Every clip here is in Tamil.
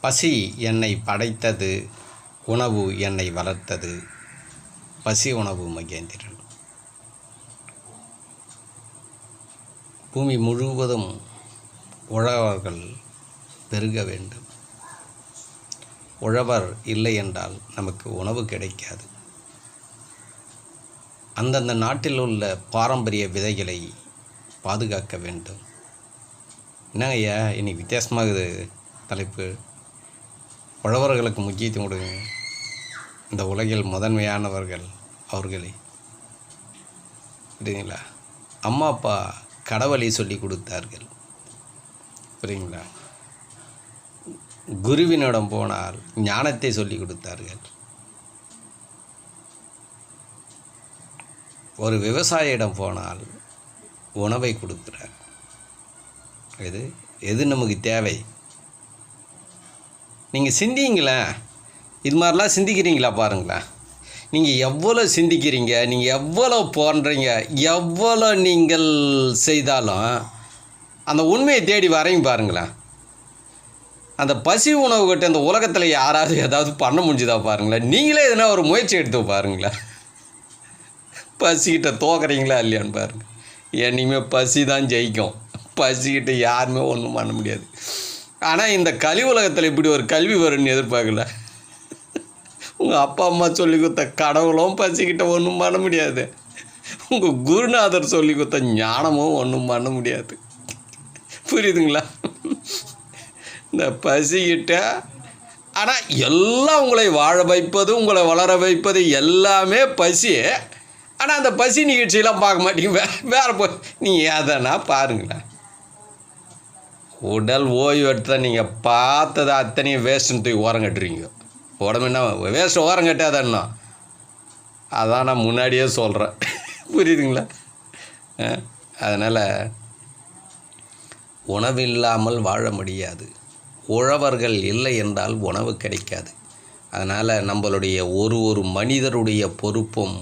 பசி என்னை படைத்தது, உணவு என்னை வளர்த்தது. பசி உணவு மகேந்திரன். பூமி முழுவதும் உழவர்கள் பெருக வேண்டும். உழவர் இல்லை என்றால் நமக்கு உணவு கிடைக்காது. அந்தந்த நாட்டில் உள்ள பாரம்பரிய விதைகளை பாதுகாக்க வேண்டும். என்னங்க ஐயா இன்னைக்கு வித்தியாசமாகுது தலைப்பு. உழவர்களுக்கு முக்கியத்துவம் கொடுங்க. இந்த உலகில் முதன்மையானவர்கள் அவர்களே. புரியுங்களா? அம்மா அப்பா கடவுளை சொல்லி கொடுத்தார்கள். புரியுங்களா? குருவினிடம் போனால் ஞானத்தை சொல்லி கொடுத்தார்கள். ஒரு விவசாயியிடம் போனால் உணவை கொடுக்கிறார். எது நமக்கு தேவை? நீங்கள் சிந்திங்களேன். இது மாதிரிலாம் சிந்திக்கிறீங்களா பாருங்களேன். நீங்கள் எவ்வளோ சிந்திக்கிறீங்க, நீங்கள் எவ்வளோ போன்றீங்க, எவ்வளோ நீங்கள் செய்தாலும் அந்த உண்மையை தேடி வரையும் பாருங்களேன். அந்த பசி உணவு கட்டு அந்த உலகத்தில் யாராவது ஏதாவது பண்ண முடிஞ்சுதா பாருங்களேன். நீங்களே எதுனா ஒரு முயற்சி எடுத்து பாருங்களேன். பசிக்கிட்ட தோக்குறீங்களா இல்லையான்னு பாருங்கள். இனிமேல் பசி தான் ஜெயிக்கும். பசிக்கிட்ட யாருமே ஒன்றும் பண்ண முடியாது. ஆனால் இந்த கல்வி உலகத்தில் இப்படி ஒரு கல்வி வரும்னு எதிர்பார்க்கல. உங்கள் அப்பா அம்மா சொல்லி கொடுத்த கடவுளும் பசிக்கிட்ட ஒன்றும் பண்ண முடியாது. உங்கள் குருநாதர் சொல்லி கொடுத்த ஞானமும் ஒன்றும் பண்ண முடியாது. புரியுதுங்களா? இந்த பசிக்கிட்ட ஆனால் எல்லாம் உங்களை வாழ வைப்பது, உங்களை வளர வைப்பது எல்லாமே பசி. ஆனால் அந்த பசி நிகழ்ச்சியெல்லாம் பார்க்க மாட்டீங்க. வேறு போய் நீங்கள் எதனா பாருங்களேன். உடல் ஓய்வு எடுத்தால் நீங்கள் பார்த்ததை அத்தனையும் வேஸ்ட்டுன்னு தூக்கி ஓரம் கட்டுறீங்க. உடம்பு என்ன வேஸ்ட்டு ஓரம் கட்டாதன்னா அதான் நான் முன்னாடியே சொல்கிறேன். புரியுதுங்களா? அதனால் உணவில்லாமல் வாழ முடியாது. உழவர்கள் இல்லை என்றால் உணவு கிடைக்காது. அதனால் நம்மளுடைய ஒரு மனிதருடைய பொறுப்பும்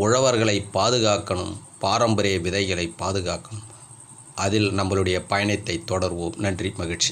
உழவர்களை பாதுகாக்கணும், பாரம்பரிய விதைகளை பாதுகாக்கணும். அதில் நம்மளுடைய பயணத்தை தொடர்வோம். நன்றி, மகிழ்ச்சி.